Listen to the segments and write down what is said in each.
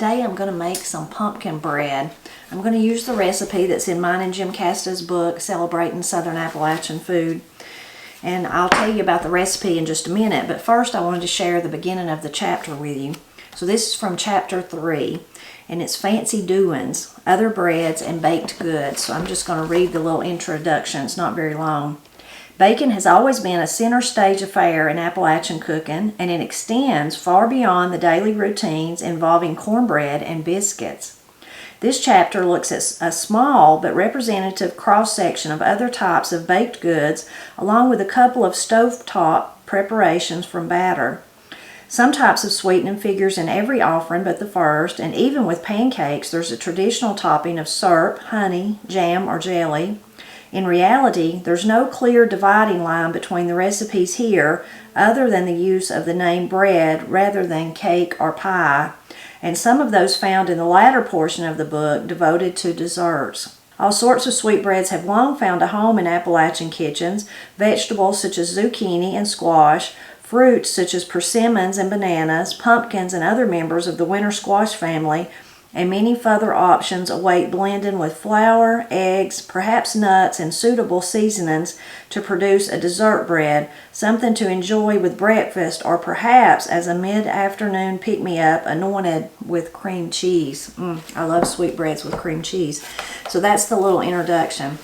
today I'm going to make some pumpkin bread. I'm going to use the recipe that's in mine and Jim Casada's book, Celebrating Southern Appalachian Food. And I'll tell you about the recipe in just a minute, but first I wanted to share the beginning of the chapter with you. So this is from chapter 3, and it's Fancy Doings, Other Breads and Baked Goods. So I'm just going to read the little introduction. It's not very long. Baking has always been a center stage affair in Appalachian cooking, and it extends far beyond the daily routines involving cornbread and biscuits. This chapter looks at a small but representative cross-section of other types of baked goods, along with a couple of stovetop preparations from batter. Some types of sweetening figures in every offering but the first, and even with pancakes, there's a traditional topping of syrup, honey, jam, or jelly. In reality, there's no clear dividing line between the recipes here other than the use of the name bread rather than cake or pie, and some of those found in the latter portion of the book devoted to desserts. All sorts of sweetbreads have long found a home in Appalachian kitchens, vegetables such as zucchini and squash, fruits such as persimmons and bananas, pumpkins and other members of the winter squash family, and many further options await blending with flour, eggs, perhaps nuts, and suitable seasonings to produce a dessert bread, something to enjoy with breakfast or perhaps as a mid-afternoon pick-me-up anointed with cream cheese. I love sweetbreads with cream cheese. So that's the little introduction.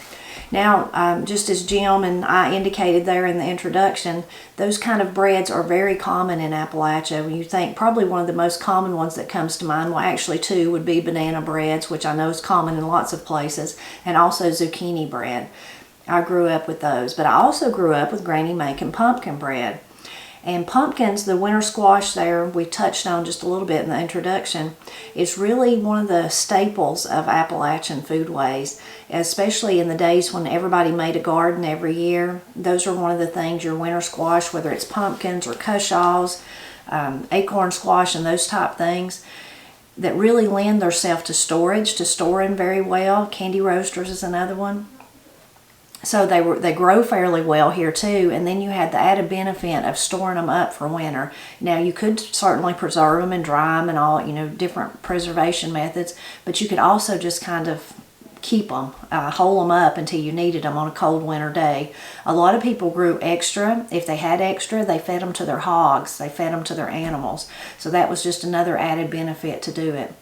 Now, just as Jim and I indicated there in the introduction, those kind of breads are very common in Appalachia. When you think probably one of the most common ones that comes to mind, well actually two, would be banana breads, which I know is common in lots of places, and also zucchini bread. I grew up with those, but I also grew up with Granny making pumpkin bread. And pumpkins, the winter squash there, we touched on just a little bit in the introduction, is really one of the staples of Appalachian foodways, especially in the days when everybody made a garden every year. Those are one of the things, your winter squash, whether it's pumpkins or cushaws, acorn squash and those type things, that really lend themselves to storage, to storing very well. Candy roasters is another one. So they grow fairly well here too, and then you had the added benefit of storing them up for winter. Now you could certainly preserve them and dry them and all, different preservation methods, but you could also just kind of keep them, hold them up until you needed them on a cold winter day. A lot of people grew extra. If they had extra, they fed them to their hogs, they fed them to their animals. So that was just another added benefit to do it,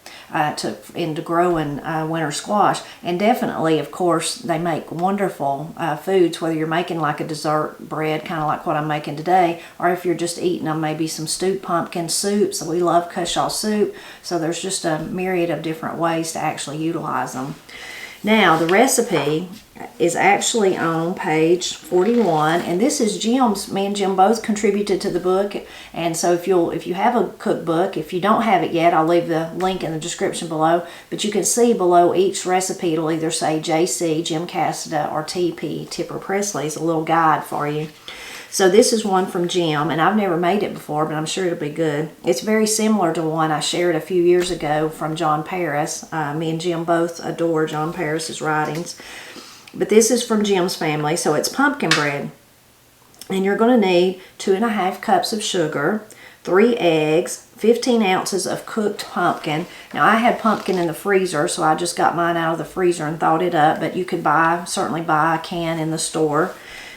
into growing winter squash. And definitely, of course, they make wonderful foods, whether you're making like a dessert bread, kind of like what I'm making today, or if you're just eating them, maybe some stewed pumpkin soup. So we love cushaw soup. So there's just a myriad of different ways to actually utilize them. Now, the recipe is actually on page 41, and this is Jim's. Me and Jim both contributed to the book, and so if you have a cookbook, if you don't have it yet, I'll leave the link in the description below, but you can see below each recipe, it'll either say JC, Jim Casada, or TP, Tipper Presley's, a little guide for you. So this is one from Jim, and I've never made it before, but I'm sure it'll be good. It's very similar to one I shared a few years ago from John Paris. Me and Jim both adore John Paris's writings. But this is from Jim's family, so it's pumpkin bread. And you're going to need 2½ cups of sugar, 3 eggs, 15 ounces of cooked pumpkin. Now I had pumpkin in the freezer, so I just got mine out of the freezer and thawed it up, but you could certainly buy a can in the store.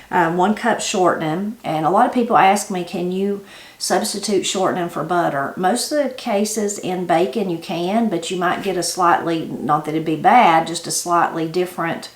1 cup shortening, and a lot of people ask me, can you substitute shortening for butter? Most of the cases in bacon you can, but you might get a slightly, not that it'd be bad, just a slightly different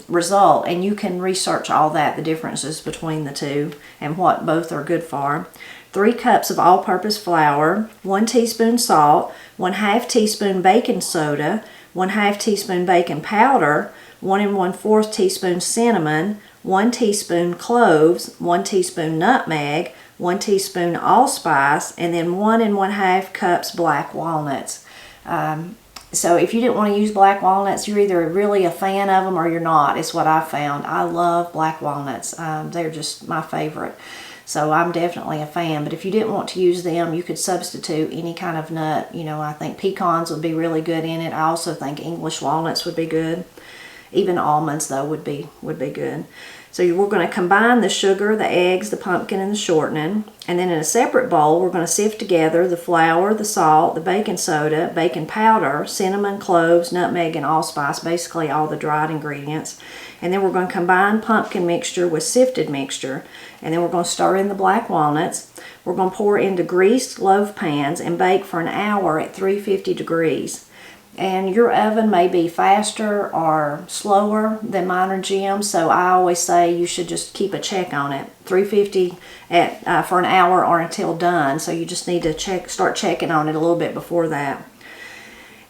result, and you can research all that, the differences between the two and what both are good for. 3 cups of all-purpose flour, 1 teaspoon salt, 1/2 teaspoon baking soda, 1/2 teaspoon baking powder, 1 1/4 teaspoon cinnamon, 1 teaspoon cloves, 1 teaspoon nutmeg, 1 teaspoon allspice, and then 1 1/2 cups black walnuts. So if you didn't want to use black walnuts, you're either really a fan of them or you're not. It's what I found. I love black walnuts. They're just my favorite. So I'm definitely a fan. But if you didn't want to use them, you could substitute any kind of nut. I think pecans would be really good in it. I also think English walnuts would be good. Even almonds, though, would be good. So we're going to combine the sugar, the eggs, the pumpkin, and the shortening. And then in a separate bowl, we're going to sift together the flour, the salt, the baking soda, baking powder, cinnamon, cloves, nutmeg, and allspice, basically all the dried ingredients. And then we're going to combine pumpkin mixture with sifted mixture. And then we're going to stir in the black walnuts. We're going to pour into greased loaf pans and bake for an hour at 350 degrees. And your oven may be faster or slower than mine or Jim's, so I always say you should just keep a check on it. 350 for an hour or until done, so you just need to start checking on it a little bit before that.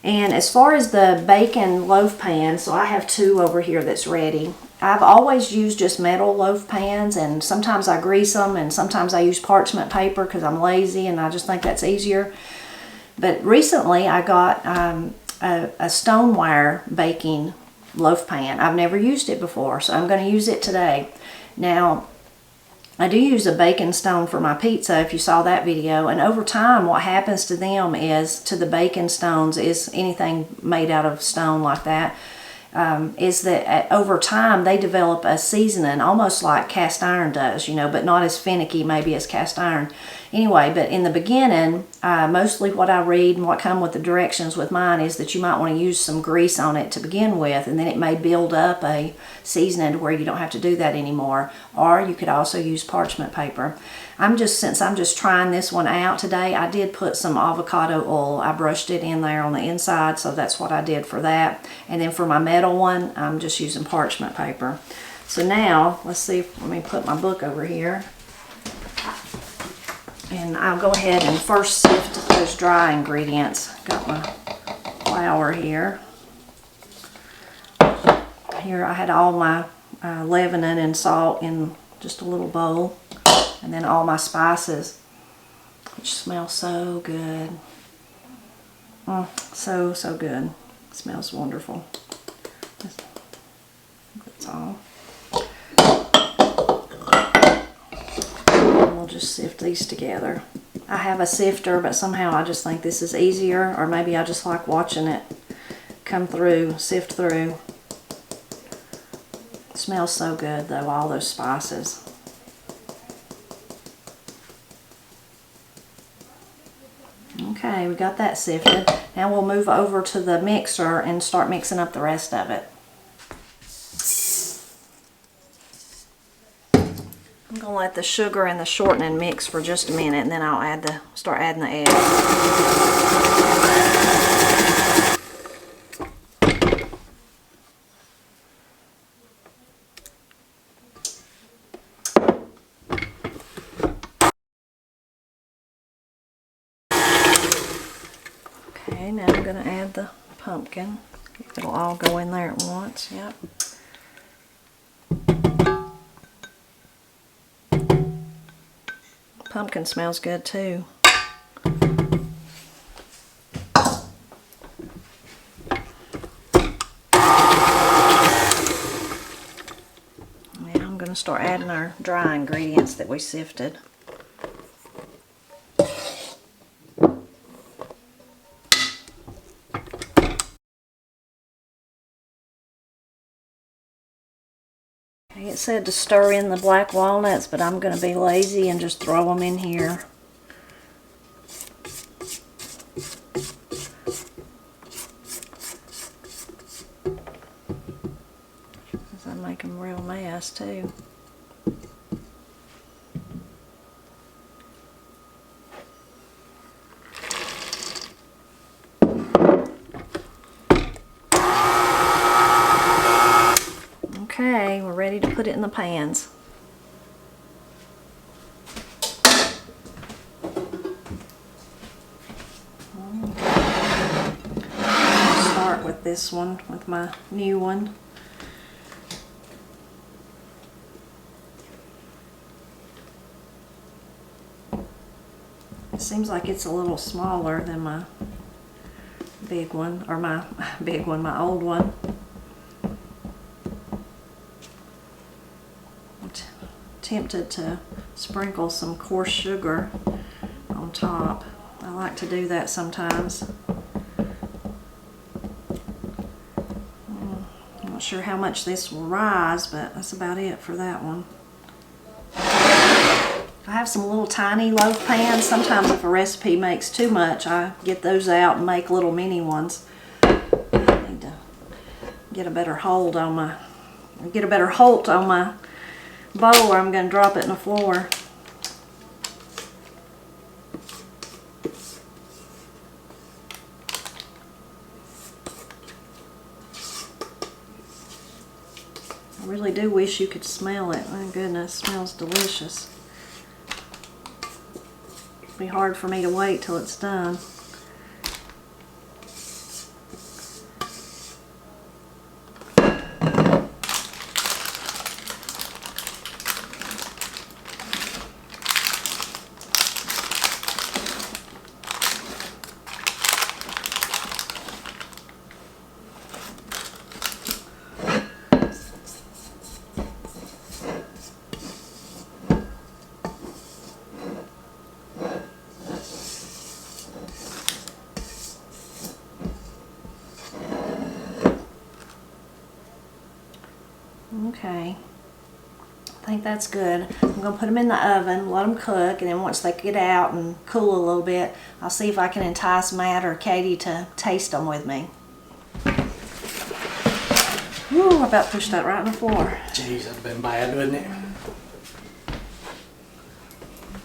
And as far as the bacon loaf pan, so I have 2 over here that's ready. I've always used just metal loaf pans, and sometimes I grease them, and sometimes I use parchment paper because I'm lazy and I just think that's easier. But recently I got a stoneware baking loaf pan. I've never used it before, so I'm going to use it today. Now, I do use a baking stone for my pizza, if you saw that video, and over time what happens to them is, to the baking stones, is anything made out of stone like that, is that over time they develop a seasoning almost like cast iron does, you know, but not as finicky maybe as cast iron. Anyway, but in the beginning, mostly what I read and what come with the directions with mine is that you might want to use some grease on it to begin with, and then it may build up a seasoning to where you don't have to do that anymore. Or you could also use parchment paper. Since I'm just trying this one out today, I did put some avocado oil. I brushed it in there on the inside, so that's what I did for that. And then for my metal one, I'm just using parchment paper. So now, let me put my book over here. And I'll go ahead and first sift those dry ingredients. Got my flour here. Here I had all my leavening and salt in just a little bowl. And then all my spices, which smell so good. So good. It smells wonderful. That's all. We'll just sift these together. I have a sifter, but somehow I just think this is easier, or maybe I just like watching it come through, sift through. It smells so good though, all those spices. Okay, we got that sifted. Now we'll move over to the mixer and start mixing up the rest of it. I'm going to let the sugar and the shortening mix for just a minute, and then I'll start adding the eggs. Okay, now I'm going to add the pumpkin. It'll all go in there at once. Yep. Pumpkin smells good too. Now I'm going to start adding our dry ingredients that we sifted. It said to stir in the black walnuts, but I'm going to be lazy and just throw them in here. Because I make them real mess too. Okay, we're ready to put it in the pans. I'll start with this one, with my new one. It seems like it's a little smaller than my big one, or my big one, my old one. Tempted to sprinkle some coarse sugar on top. I like to do that sometimes. I'm not sure how much this will rise, but that's about it for that one. I have some little tiny loaf pans. Sometimes if a recipe makes too much, I get those out and make little mini ones. I need to get a better hold on my bowl, or I'm going to drop it in the floor. I really do wish you could smell it. My goodness, it smells delicious. It'll be hard for me to wait till it's done. Okay, I think that's good. I'm going to put them in the oven, let them cook, and then once they get out and cool a little bit, I'll see if I can entice Matt or Katie to taste them with me. Ooh, I about pushed that right on the floor. Jeez, that's been bad, wouldn't it?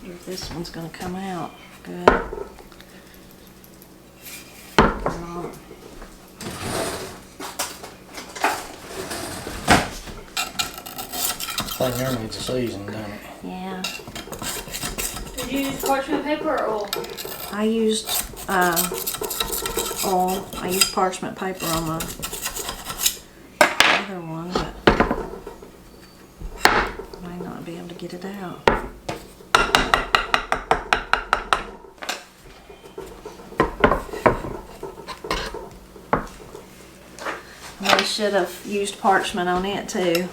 Wonder if this one's going to come out good. Thing here needs a season, doesn't it? Yeah. Did you use parchment paper or oil? I used oil. I used parchment paper on my other one, but I might not be able to get it out. I should have used parchment on it too.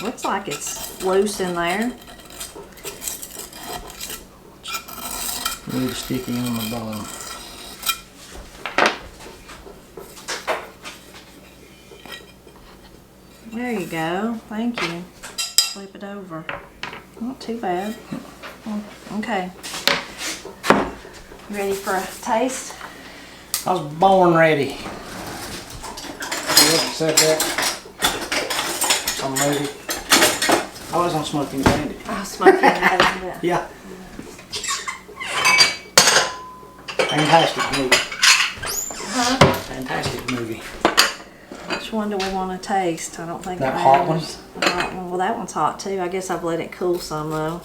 Looks like it's loose in there. Really sticky on the bottom. There you go. Thank you. Flip it over. Not too bad. Okay. Ready for a taste? I was born ready. You said that. Some movie. I was on Smoking Bandit. Oh, smoking bandit. Yeah. Fantastic movie. Huh? Fantastic movie. Which one do we want to taste? I don't think That it hot matters. The hot one. Well, that one's hot too. I guess I've let it cool some though.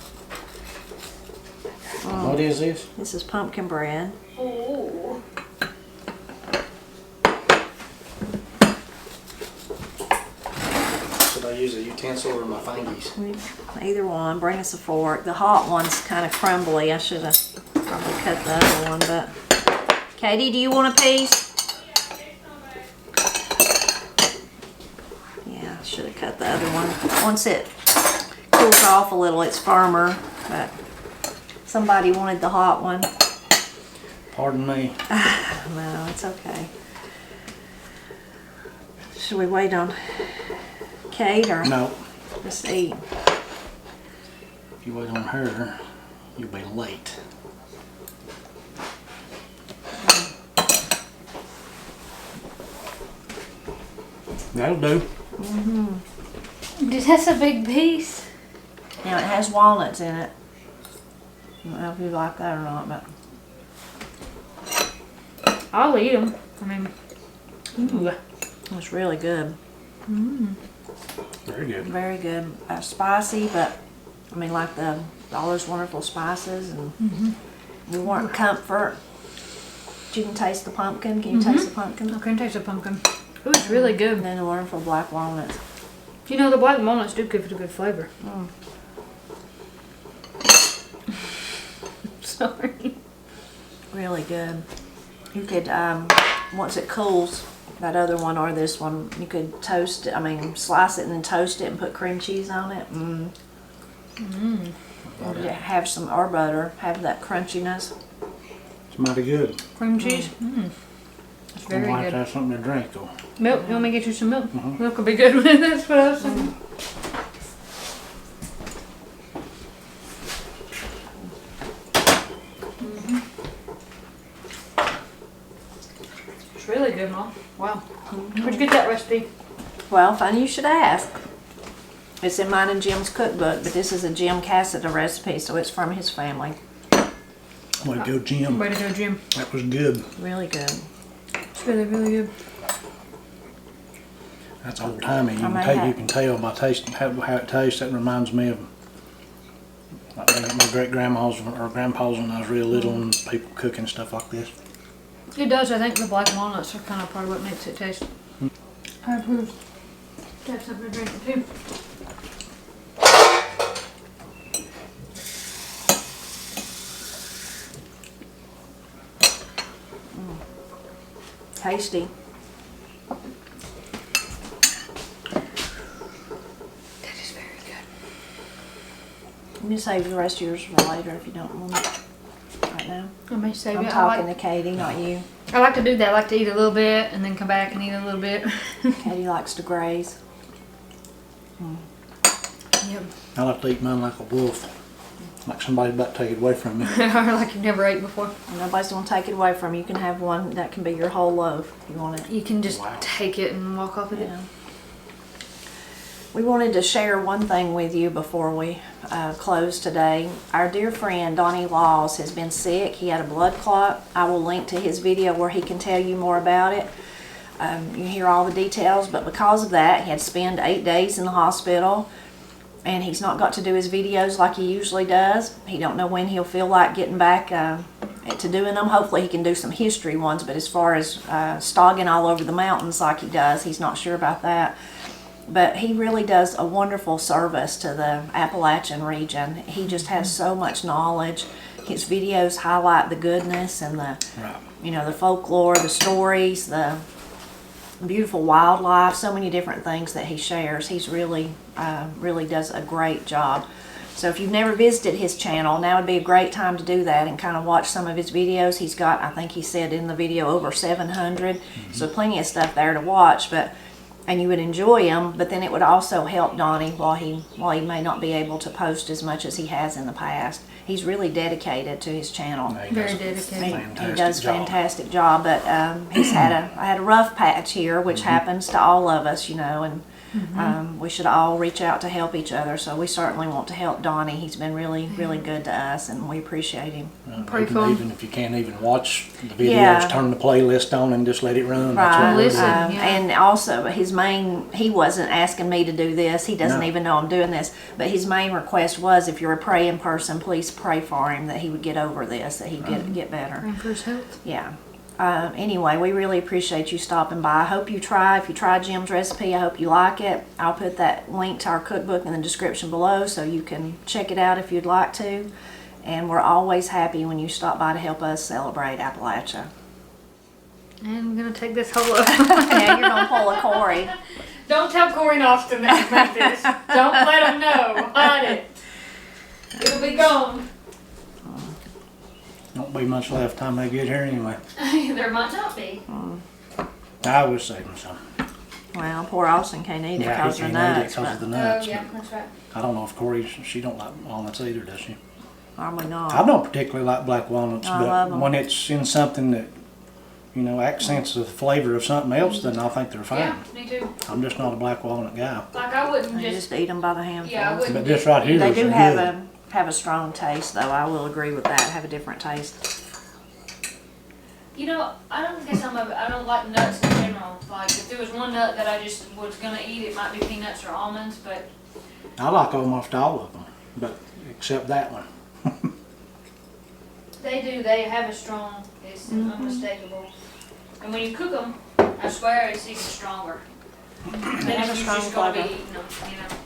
What is this? This is pumpkin bread. Oh. Should I use a utensil or my fingies? Either one. Bring us a fork. The hot one's kind of crumbly. I should have probably cut the other one, but Katie, do you want a piece? Yeah, I should have cut the other one. Once it cools off a little, it's firmer, but somebody wanted the hot one. Pardon me. No, it's okay. Should we wait on Kate or No. just eat? If you wait on her, you'll be late. That'll do. Dude, that's a big piece. Now it has walnuts in it. I don't know if you like that or not, but I'll eat them. I mean, it's really good. Very good. Very good. Spicy, but I mean, like all those wonderful spices, and we want comfort. You can taste the pumpkin. Can you taste the pumpkin? I can taste the pumpkin. Ooh, it's really good. And then the wonderful black walnuts. You know, the black walnuts do give it a good flavor. Sorry. Really good. You could once it cools, that other one or this one. You could toast it, slice it and then toast it and put cream cheese on it. Or have some, or butter, have that crunchiness. It's mighty good. Cream cheese. It's very I'm gonna have good. to have something to drink though. Milk. You want me to get you some milk? Milk will be good with it. That's what I was thinking. It's really good, Mom. Wow. Where'd you get that recipe? Well, funny you should ask. It's in mine and Jim's cookbook, but this is a Jim Casada recipe, so it's from his family. Way to go, Jim. Way to go, Jim. That was good. Really good. It's really, really good. That's old timey. You I may can tell by tasting how it tastes. That reminds me of like my great grandma's or grandpa's when I was real little and people cooking stuff like this. It does. I think the black walnuts are kind of part of what makes it taste. I approve. To have something to drink it too. Tasty. That is very good. You can save the rest of yours for later if you don't want it right now. I may save I'm it. talking to Katie, not you. I like to do that. I like to eat a little bit and then come back and eat a little bit. Katie likes to graze. Yep. I like to eat mine like a wolf. Like somebody's about to take it away from me. Or like you've never ate before. And nobody's going to take it away from you. You can have one that can be your whole loaf if you want it. You can just Wow. take it and walk off with it. Yeah. We wanted to share one thing with you before we close today. Our dear friend Donnie Laws has been sick. He had a blood clot. I will link to his video where he can tell you more about it. You hear all the details, but because of that, he had to spend 8 days in the hospital. And he's not got to do his videos like he usually does. He don't know when he'll feel like getting back to doing them. Hopefully he can do some history ones, but as far as stogging all over the mountains like he does, he's not sure about that. But he really does a wonderful service to the Appalachian region. He just has so much knowledge. His videos highlight the goodness and the, the folklore, the stories, the beautiful wildlife, so many different things that he shares. He's really does a great job. So if you've never visited his channel, now would be a great time to do that and kind of watch some of his videos. He's got, I think he said in the video, over 700, so plenty of stuff there to watch. And you would enjoy him, but then it would also help Donnie while he may not be able to post as much as he has in the past. He's really dedicated to his channel. Very dedicated. He does a fantastic job, but he's had a rough patch here, which happens to all of us, and we should all reach out to help each other. So we certainly want to help Donnie. He's been really good to us, and we appreciate him. Even if you can't even watch the videos, turn the playlist on and just let it run. Right. Listen, And also, he wasn't asking me to do this. He doesn't even know I'm doing this. But his main request was, if you're a praying person, please pray for him that he would get over this, that he'd get better. And for his health. Yeah. Anyway, we really appreciate you stopping by. I hope you try. If you try Jim's recipe, I hope you like it. I'll put that link to our cookbook in the description below so you can check it out if you'd like to. And we're always happy when you stop by to help us celebrate Appalachia. And I'm going to take this whole up. Yeah, you're going to pull a Corey. Don't tell Corey and Austin that you make this. Don't let them know. Hide it. It'll be gone. Won't be much left time they get here anyway. There might not be. I was saving some. Well, poor Austin can't eat it Yeah, because he of the can't eat it nuts. because of the Oh, nuts. yeah, that's right. I don't know if Corey, she don't like walnuts either, does she? Probably not. I don't particularly like black walnuts, I love but 'em. when it's in something that, accents the flavor of something else, then I think they're fine. Yeah, me too. I'm just not a black walnut guy. Like I wouldn't They just. just eat them by the handful. Yeah, I wouldn't. But this right here They is do good. have a strong taste, though. I will agree with that. Have a different taste. I don't like nuts in general. Like if there was one nut that I just was gonna eat, it might be peanuts or almonds. But I like almost all of them, but except that one. they have a strong. It's unmistakable. And when you cook them, I swear it's even stronger. They have a strong just gonna be flavor. eating them.